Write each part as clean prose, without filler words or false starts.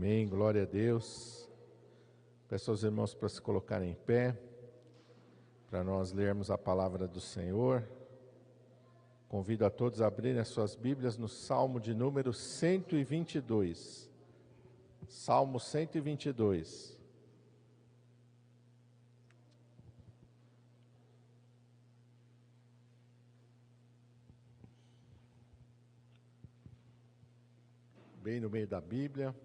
Amém, glória a Deus. Peço aos irmãos para se colocarem em pé, para nós lermos a palavra do Senhor. Convido a todos a abrirem as suas Bíblias no Salmo de número 122. Salmo 122. Bem no meio da Bíblia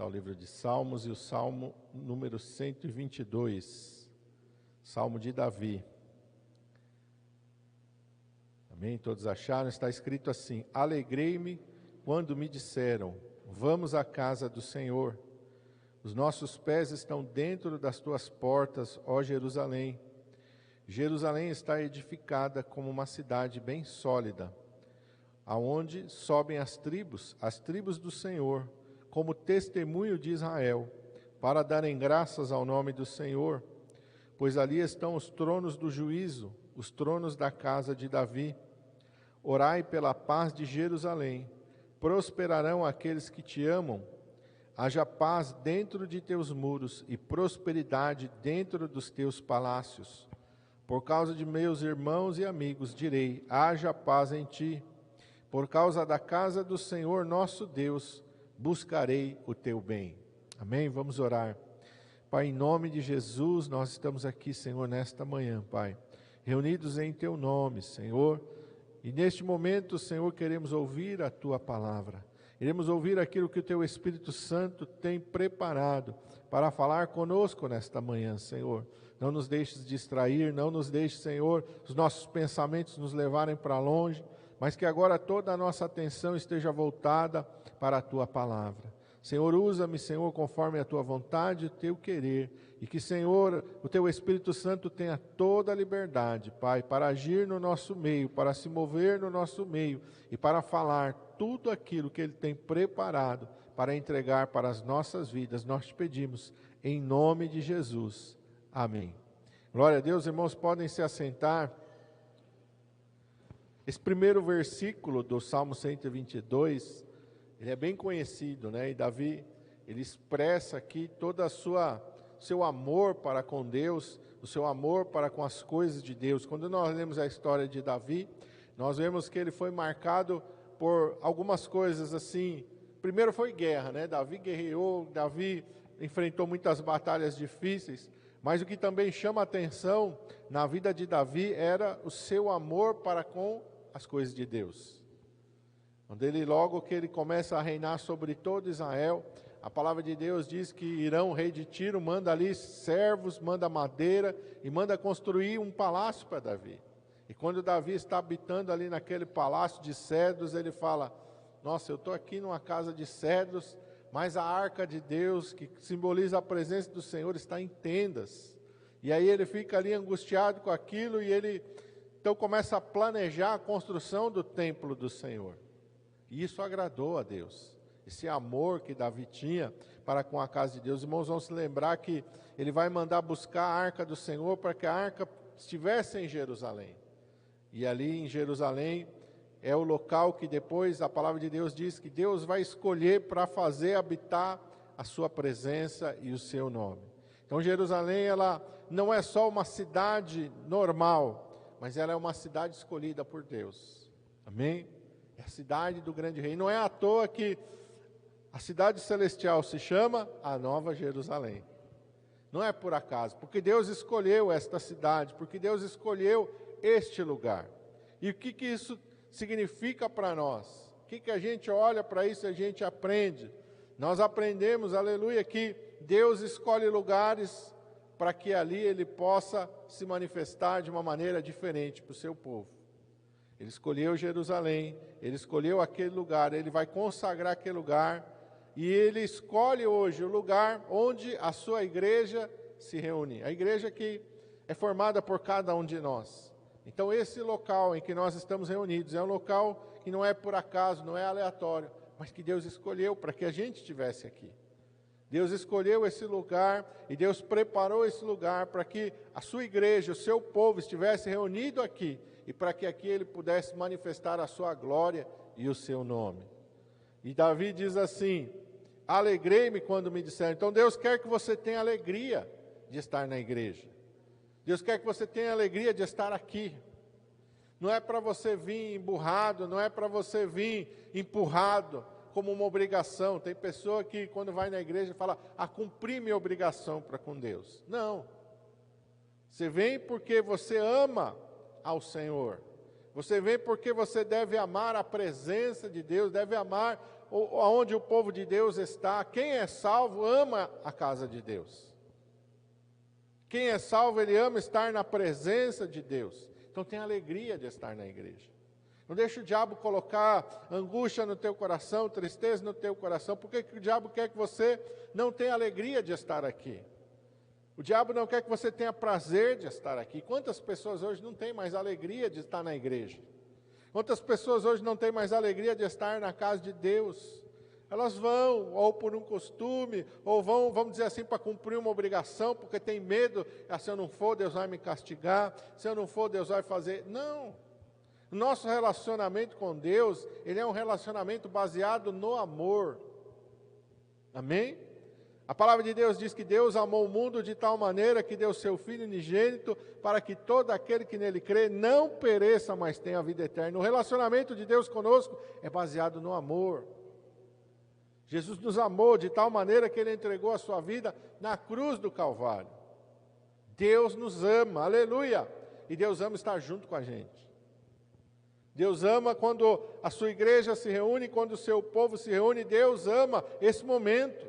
está o livro de Salmos e o Salmo número 122, Salmo de Davi. Amém? Todos acharam? Está escrito assim: Alegrei-me quando me disseram, vamos à casa do Senhor. Os nossos pés estão dentro das tuas portas, ó Jerusalém. Jerusalém está edificada como uma cidade bem sólida, aonde sobem as tribos do Senhor, como testemunho de Israel, para darem graças ao nome do Senhor, pois ali estão os tronos do juízo, os tronos da casa de Davi. Orai pela paz de Jerusalém, prosperarão aqueles que te amam. Haja paz dentro de teus muros e prosperidade dentro dos teus palácios. Por causa de meus irmãos e amigos, direi, haja paz em ti. Por causa da casa do Senhor nosso Deus, buscarei o teu bem. Amém? Vamos orar. Pai, em nome de Jesus, nós estamos aqui, Senhor, nesta manhã, Pai, reunidos em teu nome, Senhor, e neste momento, Senhor, queremos ouvir a tua palavra. Queremos ouvir aquilo que o teu Espírito Santo tem preparado para falar conosco nesta manhã, Senhor. Não nos deixes distrair, não nos deixes, Senhor, os nossos pensamentos nos levarem para longe, mas que agora toda a nossa atenção esteja voltada para a tua palavra. Senhor, usa-me, Senhor, conforme a tua vontade e o teu querer, e que, Senhor, o teu Espírito Santo tenha toda a liberdade, Pai, para agir no nosso meio, para se mover no nosso meio e para falar tudo aquilo que Ele tem preparado para entregar para as nossas vidas. Nós te pedimos, em nome de Jesus. Amém. Glória a Deus, irmãos, podem se assentar. Esse primeiro versículo do Salmo 122, ele é bem conhecido, né? E Davi, ele expressa aqui todo seu amor para com Deus, o seu amor para com as coisas de Deus. Quando nós lemos a história de Davi, nós vemos que ele foi marcado por algumas coisas assim. Primeiro foi guerra, né? Davi guerreou, Davi enfrentou muitas batalhas difíceis, mas o que também chama a atenção na vida de Davi era o seu amor para com as coisas de Deus. Quando logo que ele começa a reinar sobre todo Israel, a palavra de Deus diz que Irão, rei de Tiro, manda ali servos, manda madeira e manda construir um palácio para Davi. E quando Davi está habitando ali naquele palácio de cedros, ele fala, nossa, eu estou aqui numa casa de cedros, mas a arca de Deus, que simboliza a presença do Senhor, está em tendas. E aí ele fica ali angustiado com aquilo e ele então começa a planejar a construção do templo do Senhor. E isso agradou a Deus. Esse amor que Davi tinha para com a casa de Deus. Irmãos, vão se lembrar que ele vai mandar buscar a arca do Senhor para que a arca estivesse em Jerusalém. E ali em Jerusalém é o local que depois a palavra de Deus diz que Deus vai escolher para fazer habitar a sua presença e o seu nome. Então Jerusalém, ela não é só uma cidade normal, mas ela é uma cidade escolhida por Deus. Amém? É a cidade do grande rei. Não é à toa que a cidade celestial se chama a Nova Jerusalém. Não é por acaso, porque Deus escolheu esta cidade, porque Deus escolheu este lugar. E o que isso significa para nós? O que a gente olha para isso e a gente aprende? Nós aprendemos, aleluia, que Deus escolhe lugares para que ali Ele possa se manifestar de uma maneira diferente para o seu povo. Ele escolheu Jerusalém, Ele escolheu aquele lugar, Ele vai consagrar aquele lugar, e Ele escolhe hoje o lugar onde a sua igreja se reúne. A igreja que é formada por cada um de nós. Então esse local em que nós estamos reunidos é um local que não é por acaso, não é aleatório, mas que Deus escolheu para que a gente estivesse aqui. Deus escolheu esse lugar e Deus preparou esse lugar para que a sua igreja, o seu povo estivesse reunido aqui e para que aqui ele pudesse manifestar a sua glória e o seu nome. E Davi diz assim, Alegrei-me quando me disseram. Então Deus quer que você tenha alegria de estar na igreja. Deus quer que você tenha alegria de estar aqui. Não é para você vir emburrado, não é para você vir empurrado como uma obrigação. Tem pessoa que quando vai na igreja fala, cumprir minha obrigação para com Deus. Não. Você vem porque você ama ao Senhor. Você vem porque você deve amar a presença de Deus, deve amar aonde o povo de Deus está. Quem é salvo ama a casa de Deus. Quem é salvo, ele ama estar na presença de Deus. Então tem alegria de estar na igreja. Não deixa o diabo colocar angústia no teu coração, tristeza no teu coração. Por que o diabo quer que você não tenha alegria de estar aqui? O diabo não quer que você tenha prazer de estar aqui. Quantas pessoas hoje não têm mais alegria de estar na igreja? Quantas pessoas hoje não têm mais alegria de estar na casa de Deus? Elas vão, ou por um costume, ou vão, vamos dizer assim, para cumprir uma obrigação, porque tem medo, se eu não for, Deus vai me castigar, se eu não for, Deus vai fazer. Não. Nosso relacionamento com Deus, ele é um relacionamento baseado no amor. Amém? A palavra de Deus diz que Deus amou o mundo de tal maneira que deu seu Filho unigênito para que todo aquele que nele crê não pereça, mas tenha a vida eterna. O relacionamento de Deus conosco é baseado no amor. Jesus nos amou de tal maneira que Ele entregou a sua vida na cruz do Calvário. Deus nos ama, aleluia! E Deus ama estar junto com a gente. Deus ama quando a sua igreja se reúne, quando o seu povo se reúne, Deus ama esse momento.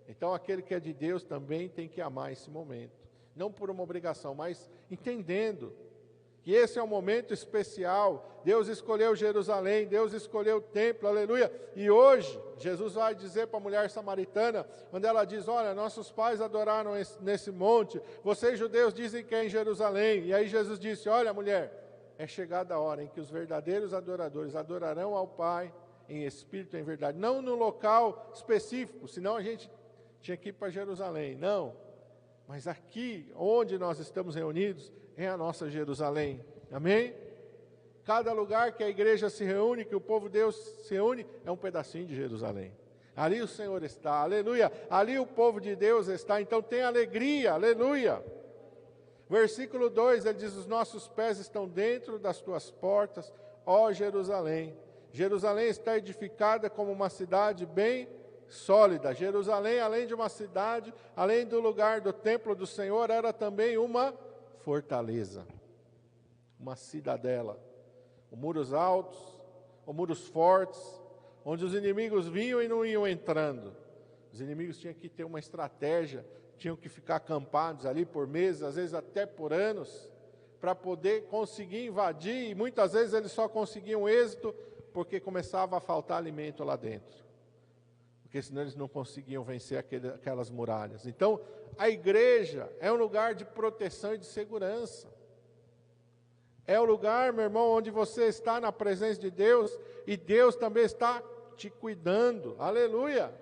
Então aquele que é de Deus também tem que amar esse momento. Não por uma obrigação, mas entendendo que esse é um momento especial. Deus escolheu Jerusalém, Deus escolheu o templo, aleluia. E hoje, Jesus vai dizer para a mulher samaritana, quando ela diz, olha, nossos pais adoraram nesse monte, vocês judeus dizem que é em Jerusalém. E aí Jesus disse, olha mulher, é chegada a hora em que os verdadeiros adoradores adorarão ao Pai em espírito e em verdade. Não no local específico, senão a gente tinha que ir para Jerusalém. Não, mas aqui onde nós estamos reunidos, é a nossa Jerusalém, amém? Cada lugar que a igreja se reúne, que o povo de Deus se reúne, é um pedacinho de Jerusalém. Ali o Senhor está, aleluia, ali o povo de Deus está, então tem alegria, aleluia. Versículo 2, ele diz, os nossos pés estão dentro das tuas portas, ó Jerusalém. Jerusalém está edificada como uma cidade bem sólida. Jerusalém, além de uma cidade, além do lugar do templo do Senhor, era também uma fortaleza, uma cidadela, com muros altos, com muros fortes, onde os inimigos vinham e não iam entrando. Os inimigos tinham que ter uma estratégia, tinham que ficar acampados ali por meses, às vezes até por anos, para poder conseguir invadir, e muitas vezes eles só conseguiam êxito porque começava a faltar alimento lá dentro. Porque senão eles não conseguiam vencer aquelas muralhas. Então, a igreja é um lugar de proteção e de segurança. É o lugar, meu irmão, onde você está na presença de Deus, e Deus também está te cuidando. Aleluia!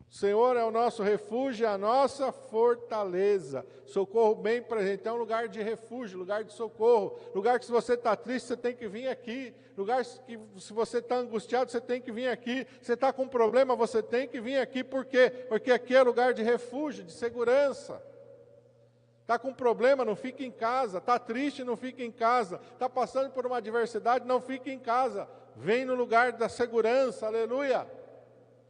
O Senhor é o nosso refúgio, a nossa fortaleza. Socorro bem presente. É um lugar de refúgio, lugar de socorro. Lugar que se você está triste, você tem que vir aqui. Lugar que se você está angustiado, você tem que vir aqui. Você está com problema, você tem que vir aqui. Por quê? Porque aqui é lugar de refúgio, de segurança. Está com problema, não fique em casa. Está triste, não fique em casa. Está passando por uma adversidade, não fique em casa. Vem no lugar da segurança, aleluia.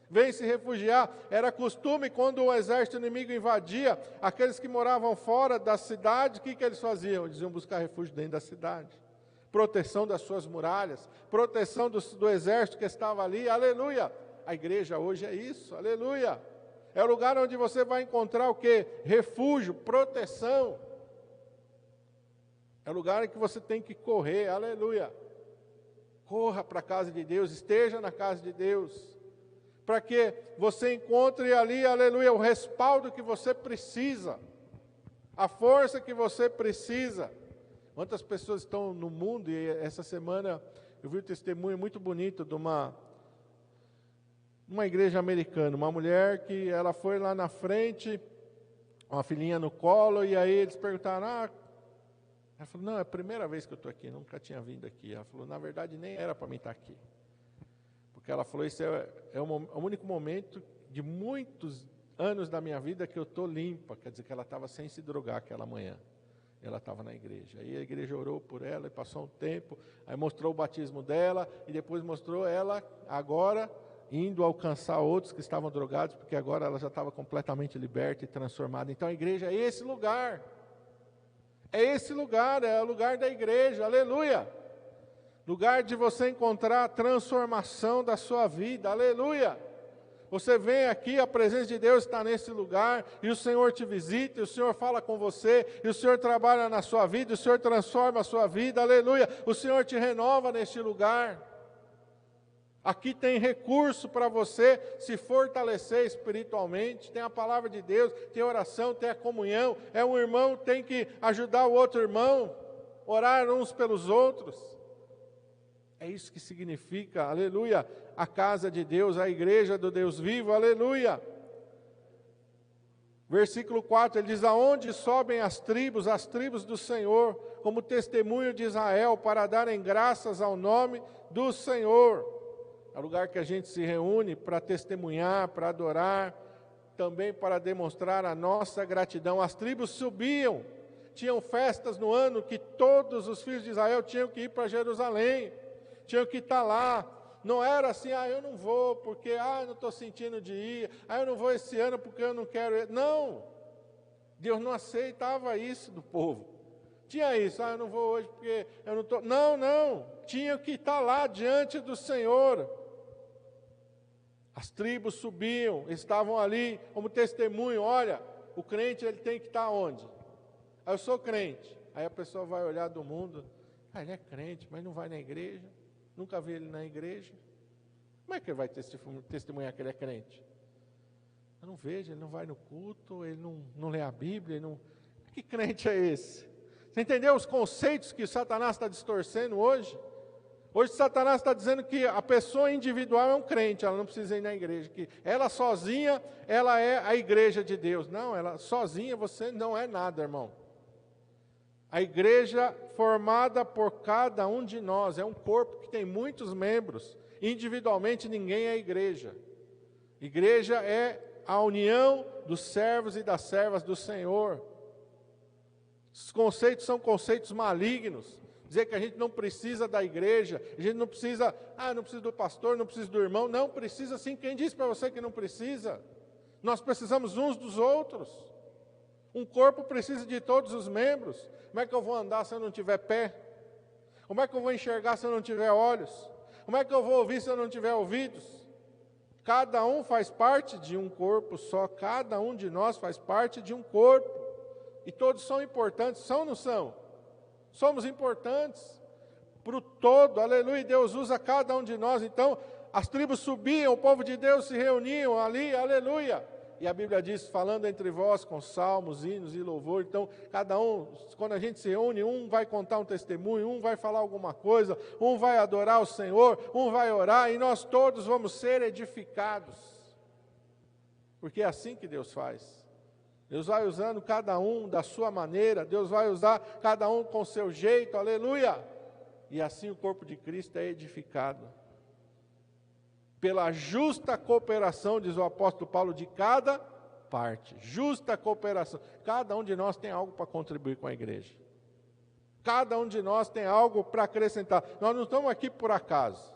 Vem se refugiar. Era costume quando o exército inimigo invadia, aqueles que moravam fora da cidade, o que eles faziam? Eles iam buscar refúgio dentro da cidade. Proteção das suas muralhas, proteção do exército que estava ali, aleluia. A igreja hoje é isso, aleluia. É o lugar onde você vai encontrar o quê? Refúgio, proteção. É o lugar em que você tem que correr, aleluia. Corra para a casa de Deus, esteja na casa de Deus. Para que você encontre ali, aleluia, o respaldo que você precisa, a força que você precisa. Quantas pessoas estão no mundo, e essa semana eu vi um testemunho muito bonito de uma igreja americana, uma mulher que ela foi lá na frente, uma filhinha no colo, e aí eles perguntaram, ela falou, não, é a primeira vez que eu estou aqui, nunca tinha vindo aqui. Ela falou, na verdade nem era para mim estar aqui. Porque Porque ela falou, esse é o único momento de muitos anos da minha vida que eu estou limpa. Quer dizer que ela estava sem se drogar aquela manhã. Ela estava na igreja. Aí a igreja orou por ela e passou um tempo. Aí mostrou o batismo dela e depois mostrou ela agora indo alcançar outros que estavam drogados, porque agora ela já estava completamente liberta e transformada. Então a igreja é esse lugar. É esse lugar, é o lugar da igreja. Aleluia! Lugar de você encontrar a transformação da sua vida. Aleluia! Você vem aqui, a presença de Deus está nesse lugar, e o Senhor te visita, e o Senhor fala com você, e o Senhor trabalha na sua vida, e o Senhor transforma a sua vida, aleluia, o Senhor te renova neste lugar. Aqui tem recurso para você se fortalecer espiritualmente, tem a palavra de Deus, tem oração, tem a comunhão, um irmão tem que ajudar o outro irmão, orar uns pelos outros. É isso que significa, aleluia, a casa de Deus, a igreja do Deus vivo, aleluia. Versículo 4, ele diz, aonde sobem as tribos do Senhor, como testemunho de Israel, para darem graças ao nome do Senhor. É o lugar que a gente se reúne para testemunhar, para adorar, também para demonstrar a nossa gratidão. As tribos subiam, tinham festas no ano que todos os filhos de Israel tinham que ir para Jerusalém. Tinham que estar lá, não era assim, eu não vou porque, eu não estou sentindo de ir, eu não vou esse ano porque eu não quero ir. Não, Deus não aceitava isso do povo. Tinha isso, eu não vou hoje porque eu não estou. Não, tinham que estar lá diante do Senhor. As tribos subiam, estavam ali como testemunho, olha, o crente ele tem que estar onde? Eu sou crente. Aí a pessoa vai olhar do mundo, ele é crente, mas não vai na igreja. Nunca vi ele na igreja. Como é que ele vai testemunhar que ele é crente? Eu não vejo, ele não vai no culto, ele não lê a Bíblia, Que crente é esse? Você entendeu os conceitos que Satanás está distorcendo hoje? Hoje Satanás está dizendo que a pessoa individual é um crente, ela não precisa ir na igreja, que ela sozinha, ela é a igreja de Deus. Não, ela sozinha você não é nada, irmão. A igreja formada por cada um de nós, é um corpo que tem muitos membros, individualmente ninguém é igreja. Igreja é a união dos servos e das servas do Senhor. Os conceitos são conceitos malignos, dizer que a gente não precisa da igreja, a gente não precisa, não precisa do pastor, não precisa do irmão, não precisa sim, quem disse para você que não precisa? Nós precisamos uns dos outros. Um corpo precisa de todos os membros. Como é que eu vou andar se eu não tiver pé? Como é que eu vou enxergar se eu não tiver olhos? Como é que eu vou ouvir se eu não tiver ouvidos? Cada um faz parte de um corpo só, cada um de nós faz parte de um corpo. E todos são importantes, são ou não são? Somos importantes para o todo, aleluia, Deus usa cada um de nós. Então, as tribos subiam, o povo de Deus se reuniam ali, aleluia. E a Bíblia diz, falando entre vós com salmos, hinos e louvor. Então, cada um, quando a gente se reúne, um vai contar um testemunho, um vai falar alguma coisa, um vai adorar o Senhor, um vai orar, e nós todos vamos ser edificados. Porque é assim que Deus faz. Deus vai usando cada um da sua maneira, Deus vai usar cada um com o seu jeito, aleluia. E assim o corpo de Cristo é edificado. Pela justa cooperação, diz o apóstolo Paulo, de cada parte. Justa cooperação. Cada um de nós tem algo para contribuir com a igreja. Cada um de nós tem algo para acrescentar. Nós não estamos aqui por acaso.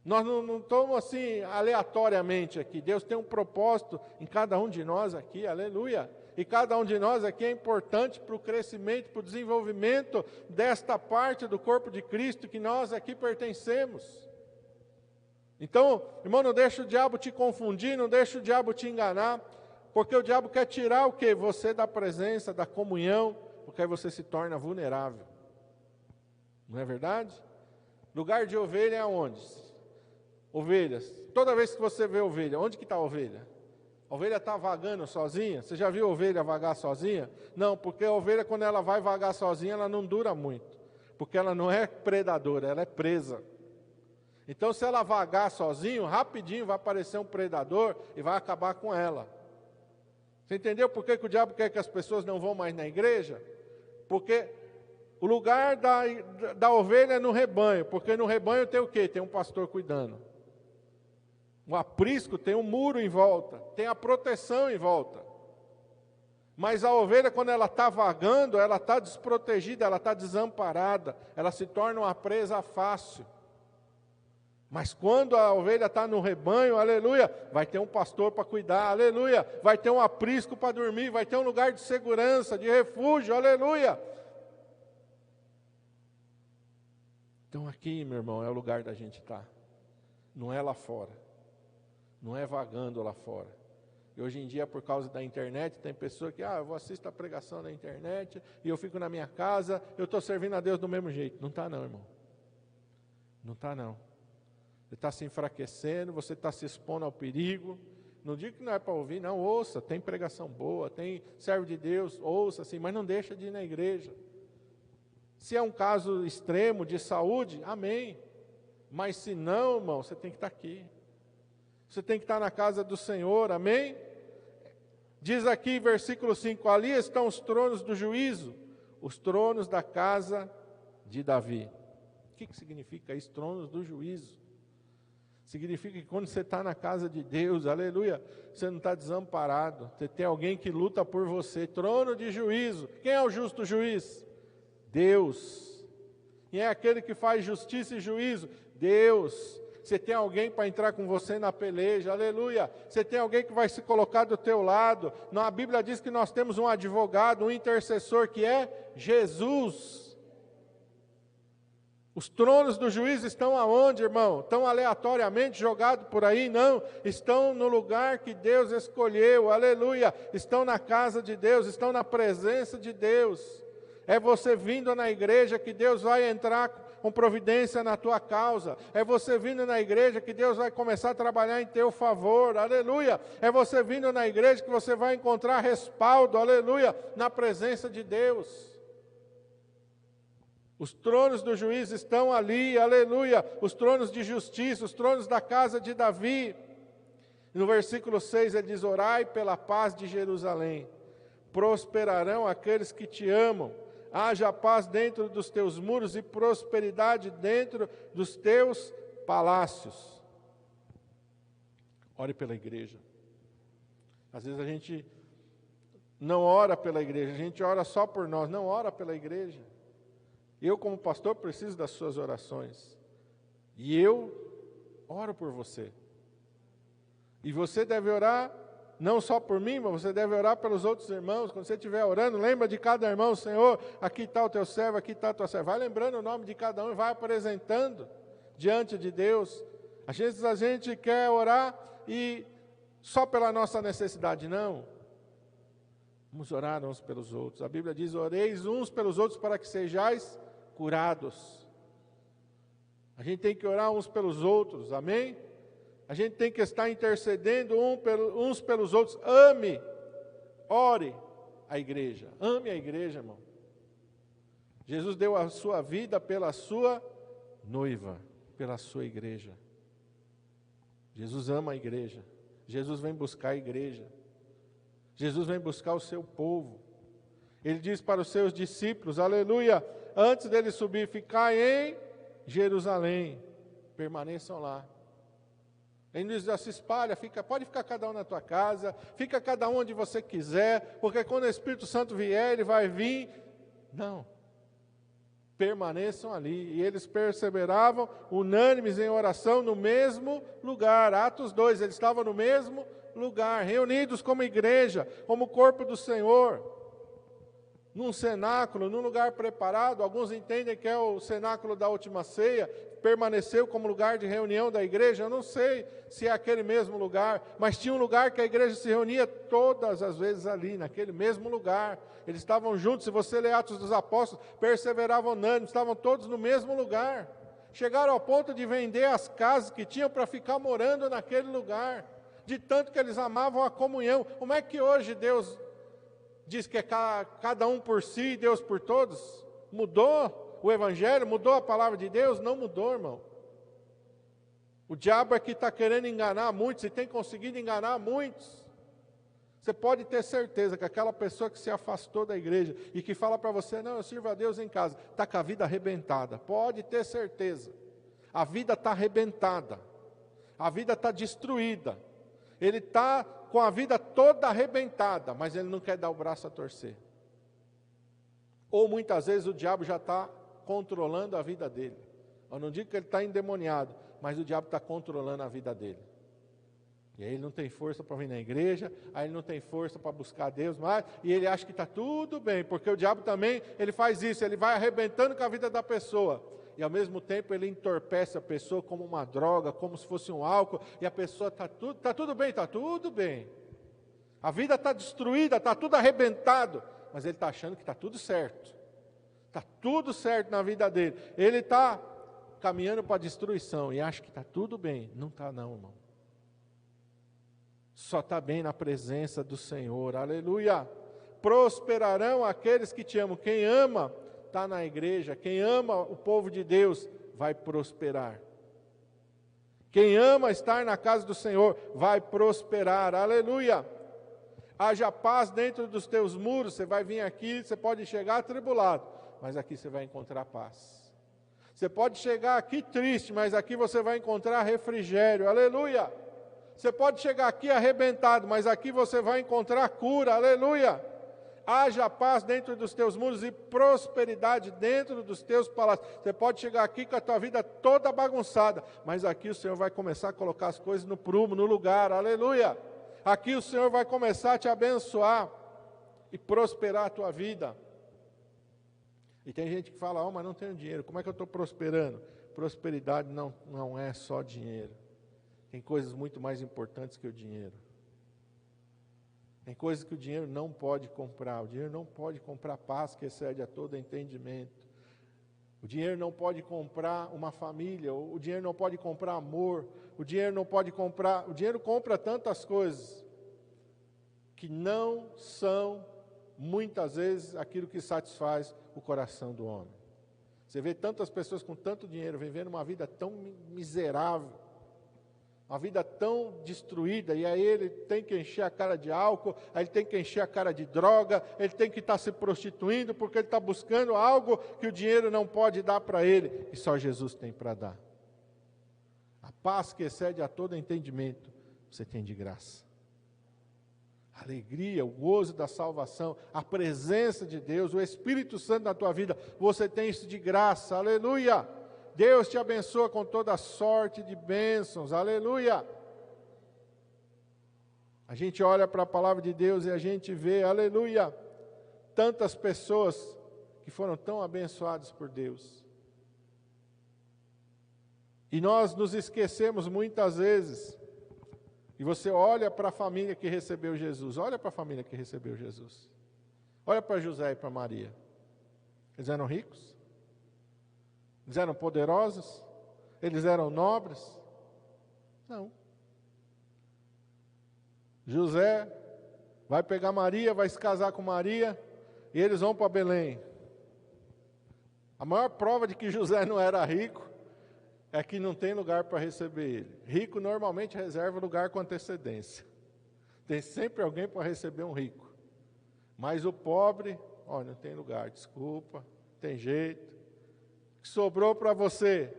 Nós não estamos assim aleatoriamente aqui. Deus tem um propósito em cada um de nós aqui, aleluia. E cada um de nós aqui é importante para o crescimento, para o desenvolvimento desta parte do corpo de Cristo que nós aqui pertencemos. Então, irmão, não deixa o diabo te confundir, não deixa o diabo te enganar, porque o diabo quer tirar o quê? Você da presença, da comunhão, porque aí você se torna vulnerável. Não é verdade? Lugar de ovelha é onde? Ovelhas. Toda vez que você vê ovelha, onde que está a ovelha? A ovelha está vagando sozinha? Você já viu a ovelha vagar sozinha? Não, porque a ovelha, quando ela vai vagar sozinha, ela não dura muito, porque ela não é predadora, ela é presa. Então, se ela vagar sozinho, rapidinho vai aparecer um predador e vai acabar com ela. Você entendeu por que o diabo quer que as pessoas não vão mais na igreja? Porque O lugar da ovelha é no rebanho, porque no rebanho tem o quê? Tem um pastor cuidando. O aprisco tem um muro em volta, tem a proteção em volta. Mas a ovelha, quando ela está vagando, ela está desprotegida, ela está desamparada, ela se torna uma presa fácil. Mas quando a ovelha está no rebanho, aleluia, vai ter um pastor para cuidar, aleluia, vai ter um aprisco para dormir, vai ter um lugar de segurança, de refúgio, aleluia. Então aqui, meu irmão, é o lugar da gente estar, não é lá fora, não é vagando lá fora. E hoje em dia, por causa da internet, tem pessoa que, eu vou assistir a pregação na internet, e eu fico na minha casa, eu estou servindo a Deus do mesmo jeito. Não está não, irmão. Não está não. Você está se enfraquecendo, você está se expondo ao perigo. Não digo que não é para ouvir, não, ouça, tem pregação boa, tem servo de Deus, ouça assim, mas não deixa de ir na igreja. Se é um caso extremo de saúde, amém. Mas se não, irmão, você tem que estar aqui. Você tem que estar na casa do Senhor, amém? Diz aqui, versículo 5, ali estão os tronos do juízo, os tronos da casa de Davi. O que significa isso, tronos do juízo? Significa que quando você está na casa de Deus, aleluia, você não está desamparado, você tem alguém que luta por você, trono de juízo. Quem é o justo juiz? Deus. Quem é aquele que faz justiça e juízo? Deus. Você tem alguém para entrar com você na peleja, aleluia. Você tem alguém que vai se colocar do teu lado. A Bíblia diz que nós temos um advogado, um intercessor, que é Jesus. Os tronos do juízo estão aonde, irmão? Estão aleatoriamente jogados por aí? Não. Estão no lugar que Deus escolheu, aleluia. Estão na casa de Deus, estão na presença de Deus. É você vindo na igreja que Deus vai entrar com providência na tua causa. É você vindo na igreja que Deus vai começar a trabalhar em teu favor, aleluia. É você vindo na igreja que você vai encontrar respaldo, aleluia, na presença de Deus. Os tronos do juiz estão ali, aleluia. Os tronos de justiça, os tronos da casa de Davi. No versículo 6 ele diz, orai pela paz de Jerusalém. Prosperarão aqueles que te amam. Haja paz dentro dos teus muros e prosperidade dentro dos teus palácios. Ore pela igreja. Às vezes a gente não ora pela igreja, a gente ora só por nós, não ora pela igreja. Eu, como pastor, preciso das suas orações. E eu oro por você. E você deve orar não só por mim, mas você deve orar pelos outros irmãos. Quando você estiver orando, lembra de cada irmão, Senhor, aqui está o teu servo, aqui está a tua serva. Vai lembrando o nome de cada um e vai apresentando diante de Deus. Às vezes a gente quer orar e só pela nossa necessidade, não. Vamos orar uns pelos outros. A Bíblia diz, oreis uns pelos outros para que sejais curados. A gente tem que orar uns pelos outros, amém? A gente tem que estar intercedendo uns pelos outros. Ame, ore a igreja. Ame a igreja, irmão. Jesus deu a sua vida pela sua noiva, pela sua igreja. Jesus ama a igreja. Jesus vem buscar a igreja. Jesus vem buscar o seu povo. Ele diz para os seus discípulos, aleluia, antes dele subir, ficai em Jerusalém. Permaneçam lá. Ele diz, se espalha, pode ficar cada um na tua casa, fica cada um onde você quiser, porque quando o Espírito Santo vier, ele vai vir. Não. Permaneçam ali. E eles perseveravam, unânimes em oração, no mesmo lugar. Atos 2, eles estavam no mesmo lugar, reunidos como igreja, como corpo do Senhor, num cenáculo, num lugar preparado. Alguns entendem que é o cenáculo da última ceia, permaneceu como lugar de reunião da igreja. Eu não sei se é aquele mesmo lugar, mas tinha um lugar que a igreja se reunia todas as vezes ali, naquele mesmo lugar. Eles estavam juntos. Se você ler Atos dos Apóstolos, perseveravam unânimes, estavam todos no mesmo lugar. Chegaram ao ponto de vender as casas que tinham para ficar morando naquele lugar, de tanto que eles amavam a comunhão. Como é que hoje Deus diz que é cada um por si e Deus por todos? Mudou o Evangelho? Mudou a palavra de Deus? Não mudou, irmão. O diabo é que está querendo enganar muitos e tem conseguido enganar muitos. Você pode ter certeza que aquela pessoa que se afastou da igreja e que fala para você, não, eu sirvo a Deus em casa, está com a vida arrebentada. Pode ter certeza. A vida está arrebentada. A vida está destruída. Ele está com a vida toda arrebentada, mas ele não quer dar o braço a torcer. Ou muitas vezes o diabo já está controlando a vida dele. Eu não digo que ele está endemoniado, mas o diabo está controlando a vida dele. E aí ele não tem força para vir na igreja, aí ele não tem força para buscar Deus mais, e ele acha que está tudo bem, porque o diabo também, ele faz isso, ele vai arrebentando com a vida da pessoa, e ao mesmo tempo ele entorpece a pessoa como uma droga, como se fosse um álcool, e a pessoa está tudo bem, a vida está destruída, está tudo arrebentado, mas ele está achando que está tudo certo na vida dele, ele está caminhando para a destruição, e acha que está tudo bem, não está não, irmão. Só está bem na presença do Senhor, aleluia. Prosperarão aqueles que te amam. Quem ama está na igreja, quem ama o povo de Deus vai prosperar. Quem ama estar na casa do Senhor vai prosperar, aleluia. Haja paz dentro dos teus muros. Você vai vir aqui, você pode chegar atribulado, mas aqui você vai encontrar paz. Você pode chegar aqui triste, mas aqui você vai encontrar refrigério, aleluia. Você pode chegar aqui arrebentado, mas aqui você vai encontrar cura, aleluia. Haja paz dentro dos teus muros e prosperidade dentro dos teus palácios. Você pode chegar aqui com a tua vida toda bagunçada, mas aqui o Senhor vai começar a colocar as coisas no prumo, no lugar, aleluia. Aqui o Senhor vai começar a te abençoar e prosperar a tua vida. E tem gente que fala, mas não tenho dinheiro, como é que eu estou prosperando? Prosperidade não é só dinheiro. Tem coisas muito mais importantes que o dinheiro. Tem coisas que o dinheiro não pode comprar. O dinheiro não pode comprar paz que excede a todo entendimento. O dinheiro não pode comprar uma família. O dinheiro não pode comprar amor. O dinheiro não pode comprar... O dinheiro compra tantas coisas que não são, muitas vezes, aquilo que satisfaz o coração do homem. Você vê tantas pessoas com tanto dinheiro vivendo uma vida tão miserável, uma vida tão destruída, e aí ele tem que encher a cara de álcool, aí ele tem que encher a cara de droga, ele tem que estar se prostituindo, porque ele está buscando algo que o dinheiro não pode dar para ele, e só Jesus tem para dar. A paz que excede a todo entendimento, você tem de graça. A alegria, o gozo da salvação, a presença de Deus, o Espírito Santo na tua vida, você tem isso de graça, aleluia. Deus te abençoa com toda sorte de bênçãos, aleluia. A gente olha para a palavra de Deus e a gente vê, aleluia, tantas pessoas que foram tão abençoadas por Deus. E nós nos esquecemos muitas vezes. E você olha para a família que recebeu Jesus, olha para a família que recebeu Jesus. Olha para José e para Maria. Eles eram ricos? Eles eram poderosos? Eles eram nobres? Não. José vai pegar Maria, vai se casar com Maria, e eles vão para Belém. A maior prova de que José não era rico é que não tem lugar para receber ele. Rico normalmente reserva lugar com antecedência. Tem sempre alguém para receber um rico. Mas o pobre, não tem lugar, desculpa, tem jeito. Sobrou para você,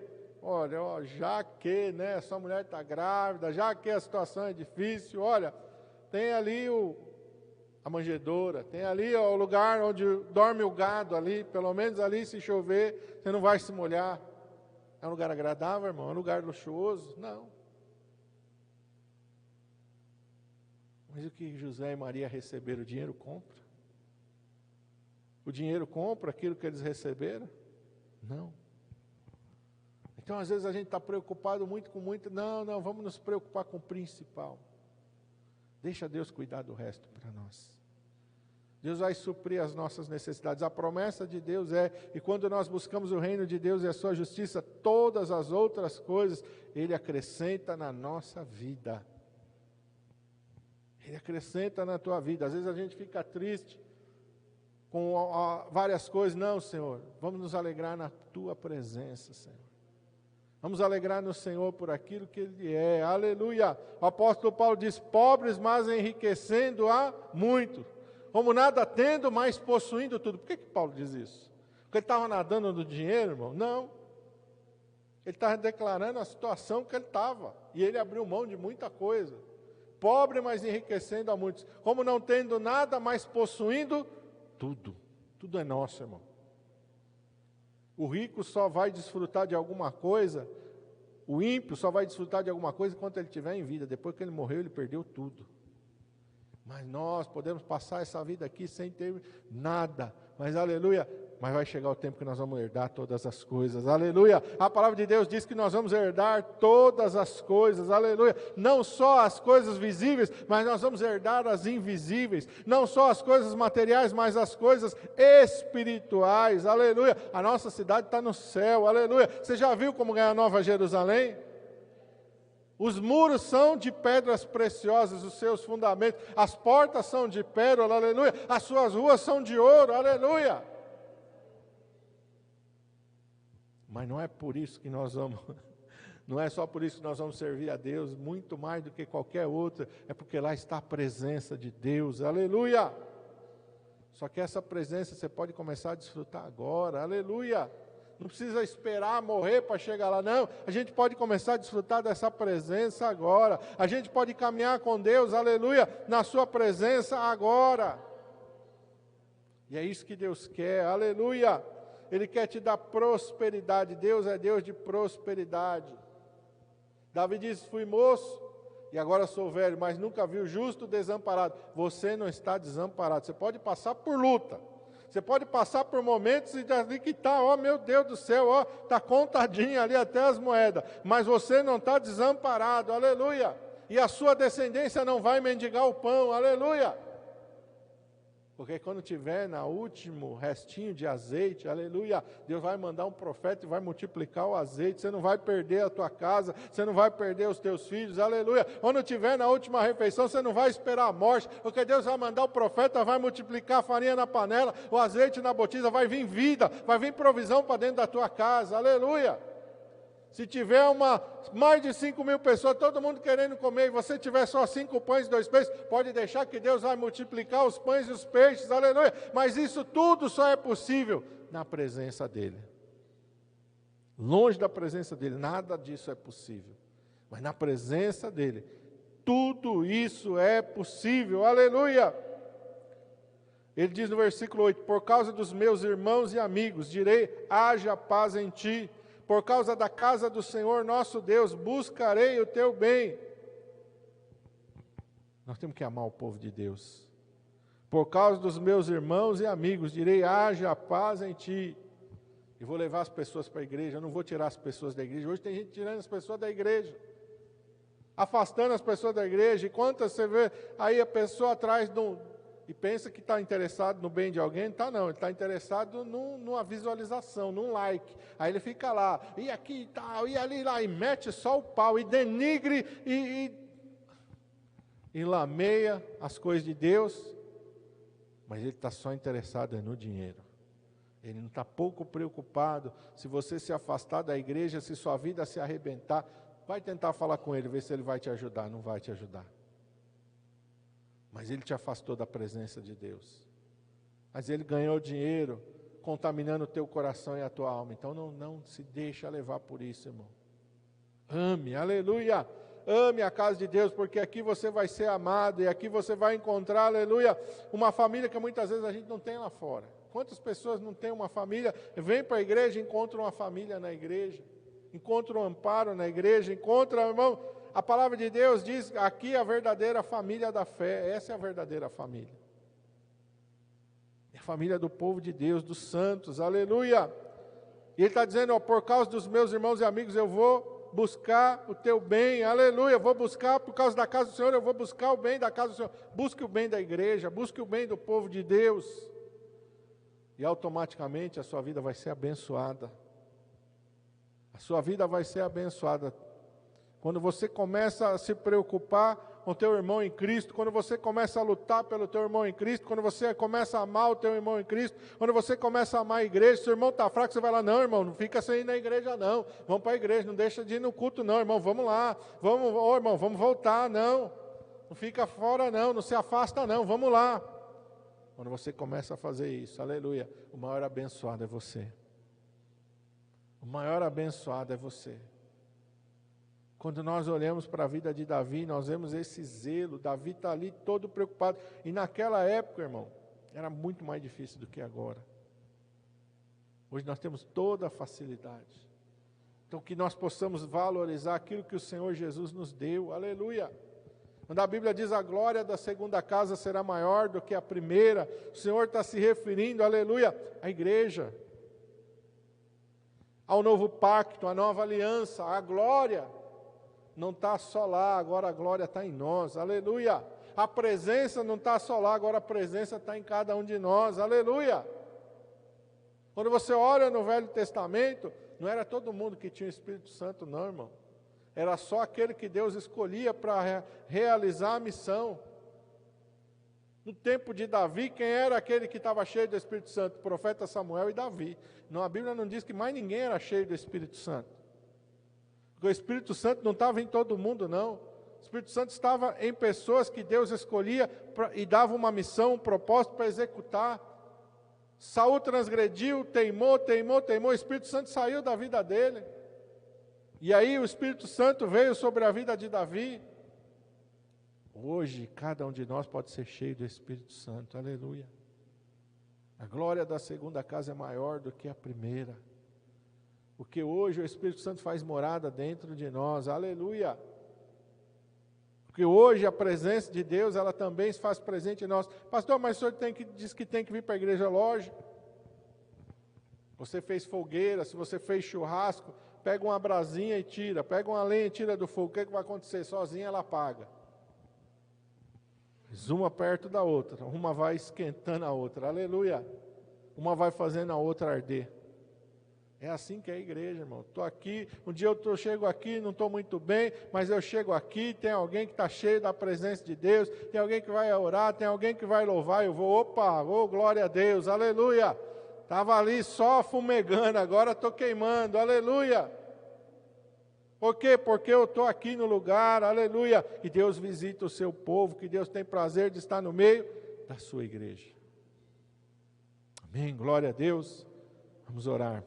já que, sua mulher está grávida, já que a situação é difícil, tem ali a manjedoura, tem ali o lugar onde dorme o gado ali, pelo menos ali se chover, você não vai se molhar. É um lugar agradável, irmão? É um lugar luxuoso? Não. Mas o que José e Maria receberam? O dinheiro compra? O dinheiro compra aquilo que eles receberam? Não. Então, às vezes, a gente está preocupado muito com muito. Não, vamos nos preocupar com o principal. Deixa Deus cuidar do resto para nós. Deus vai suprir as nossas necessidades. A promessa de Deus e quando nós buscamos o reino de Deus e a sua justiça, todas as outras coisas, Ele acrescenta na nossa vida. Ele acrescenta na tua vida. Às vezes a gente fica triste com várias coisas. Não, Senhor, vamos nos alegrar na tua presença, Senhor. Vamos alegrar no Senhor por aquilo que Ele é. Aleluia. O apóstolo Paulo diz, pobres, mas enriquecendo a muito. Como nada tendo, mas possuindo tudo. Por que Paulo diz isso? Porque ele estava nadando no dinheiro, irmão? Não. Ele estava declarando a situação que ele estava. E ele abriu mão de muita coisa. Pobre, mas enriquecendo a muitos. Como não tendo nada, mas possuindo tudo. Tudo é nosso, irmão. O rico só vai desfrutar de alguma coisa, o ímpio só vai desfrutar de alguma coisa enquanto ele estiver em vida. Depois que ele morreu, ele perdeu tudo. Mas nós podemos passar essa vida aqui sem ter nada. Mas aleluia, mas vai chegar o tempo que nós vamos herdar todas as coisas. Aleluia, a palavra de Deus diz que nós vamos herdar todas as coisas. Aleluia, não só as coisas visíveis, mas nós vamos herdar as invisíveis. Não só as coisas materiais, mas as coisas espirituais. Aleluia, a nossa cidade está no céu. Aleluia, você já viu como é a Nova Jerusalém? Os muros são de pedras preciosas, os seus fundamentos, as portas são de pérola, aleluia, as suas ruas são de ouro, aleluia. Mas não é por isso que nós vamos, não é só por isso que nós vamos servir a Deus, muito mais do que qualquer outra, é porque lá está a presença de Deus, aleluia. Só que essa presença você pode começar a desfrutar agora, aleluia. Não precisa esperar morrer para chegar lá, não. A gente pode começar a desfrutar dessa presença agora. A gente pode caminhar com Deus, aleluia, na sua presença agora. E é isso que Deus quer, aleluia. Ele quer te dar prosperidade. Deus é Deus de prosperidade. Davi disse, fui moço e agora sou velho, mas nunca vi o justo desamparado. Você não está desamparado. Você pode passar por luta. Você pode passar por momentos e ali que está, ó meu Deus do céu, ó, está contadinho ali até as moedas, mas você não está desamparado, aleluia, e a sua descendência não vai mendigar o pão, aleluia, porque quando tiver na último restinho de azeite, aleluia, Deus vai mandar um profeta e vai multiplicar o azeite, você não vai perder a tua casa, você não vai perder os teus filhos, aleluia, quando tiver na última refeição, você não vai esperar a morte, porque Deus vai mandar o profeta, vai multiplicar a farinha na panela, o azeite na botija, vai vir vida, vai vir provisão para dentro da tua casa, aleluia. Se tiver mais de 5.000 pessoas, todo mundo querendo comer, e você tiver só 5 pães e 2 peixes, pode deixar que Deus vai multiplicar os pães e os peixes, aleluia. Mas isso tudo só é possível na presença dEle. Longe da presença dEle, nada disso é possível. Mas na presença dEle, tudo isso é possível, aleluia. Ele diz no versículo 8, por causa dos meus irmãos e amigos, direi, haja paz em ti. Por causa da casa do Senhor nosso Deus, buscarei o teu bem. Nós temos que amar o povo de Deus. Por causa dos meus irmãos e amigos, direi, haja paz em ti. E vou levar as pessoas para a igreja, eu não vou tirar as pessoas da igreja. Hoje tem gente tirando as pessoas da igreja, afastando as pessoas da igreja. E quantas você vê aí a pessoa atrás e pensa que está interessado no bem de alguém, não está não, ele está interessado numa visualização, num like, aí ele fica lá, e aqui e tal, e ali lá, e mete só o pau, e denigre, e lameia as coisas de Deus, mas ele está só interessado no dinheiro, ele não está pouco preocupado, se você se afastar da igreja, se sua vida se arrebentar, vai tentar falar com ele, ver se ele vai te ajudar, não vai te ajudar. Mas ele te afastou da presença de Deus. Mas ele ganhou dinheiro, contaminando o teu coração e a tua alma. Então não se deixa levar por isso, irmão. Ame, aleluia. Ame a casa de Deus, porque aqui você vai ser amado, e aqui você vai encontrar, aleluia, uma família que muitas vezes a gente não tem lá fora. Quantas pessoas não têm uma família, vêm para a igreja, encontram uma família na igreja, encontram um amparo na igreja, encontram, irmão, a palavra de Deus diz, aqui a verdadeira família da fé, essa é a verdadeira família. É a família do povo de Deus, dos santos, aleluia. E ele está dizendo, ó, por causa dos meus irmãos e amigos, eu vou buscar o teu bem, aleluia, eu vou buscar, por causa da casa do Senhor, eu vou buscar o bem da casa do Senhor. Busque o bem da igreja, busque o bem do povo de Deus. E automaticamente a sua vida vai ser abençoada. A sua vida vai ser abençoada. Quando você começa a se preocupar com o teu irmão em Cristo, quando você começa a lutar pelo teu irmão em Cristo, quando você começa a amar o teu irmão em Cristo, quando você começa a amar a igreja, se o seu irmão está fraco, você vai lá, não, irmão, não fica sem ir na igreja não, vamos para a igreja, não deixa de ir no culto não, irmão, vamos lá, vamos, irmão, vamos voltar, não fica fora não, não se afasta não, vamos lá. Quando você começa a fazer isso, aleluia, o maior abençoado é você. O maior abençoado é você. Quando nós olhamos para a vida de Davi, nós vemos esse zelo, Davi está ali todo preocupado, e naquela época, irmão, era muito mais difícil do que agora. Hoje nós temos toda a facilidade. Então que nós possamos valorizar aquilo que o Senhor Jesus nos deu, aleluia. Quando a Bíblia diz a glória da segunda casa será maior do que a primeira, o Senhor está se referindo, aleluia, à igreja, ao novo pacto, à nova aliança, à glória. Não está só lá, agora a glória está em nós, aleluia. A presença não está só lá, agora a presença está em cada um de nós, aleluia. Quando você olha no Velho Testamento, não era todo mundo que tinha o Espírito Santo não, irmão. Era só aquele que Deus escolhia para realizar a missão. No tempo de Davi, quem era aquele que estava cheio do Espírito Santo? O profeta Samuel e Davi. Não, a Bíblia não diz que mais ninguém era cheio do Espírito Santo. Porque o Espírito Santo não estava em todo mundo, não. O Espírito Santo estava em pessoas que Deus escolhia e dava uma missão, um propósito para executar. Saul transgrediu, teimou, o Espírito Santo saiu da vida dele. E aí o Espírito Santo veio sobre a vida de Davi. Hoje, cada um de nós pode ser cheio do Espírito Santo, aleluia. A glória da segunda casa é maior do que a primeira. Porque hoje o Espírito Santo faz morada dentro de nós, aleluia. Porque hoje a presença de Deus, ela também se faz presente em nós. Pastor, mas o senhor diz que tem que vir para a igreja, lógico. Você fez fogueira, se você fez churrasco, pega uma brasinha e tira, pega uma lenha e tira do fogo, o que vai acontecer? Sozinha ela apaga. Uma perto da outra, uma vai esquentando a outra, aleluia. Uma vai fazendo a outra arder. É assim que é a igreja, irmão. Estou aqui, um dia eu chego aqui, não estou muito bem, mas eu chego aqui, tem alguém que está cheio da presença de Deus, tem alguém que vai orar, tem alguém que vai louvar, eu vou, glória a Deus, aleluia. Estava ali só fumegando, agora estou queimando, aleluia. Por quê? Porque eu estou aqui no lugar, aleluia. E Deus visita o seu povo, que Deus tem prazer de estar no meio da sua igreja. Amém, glória a Deus. Vamos orar.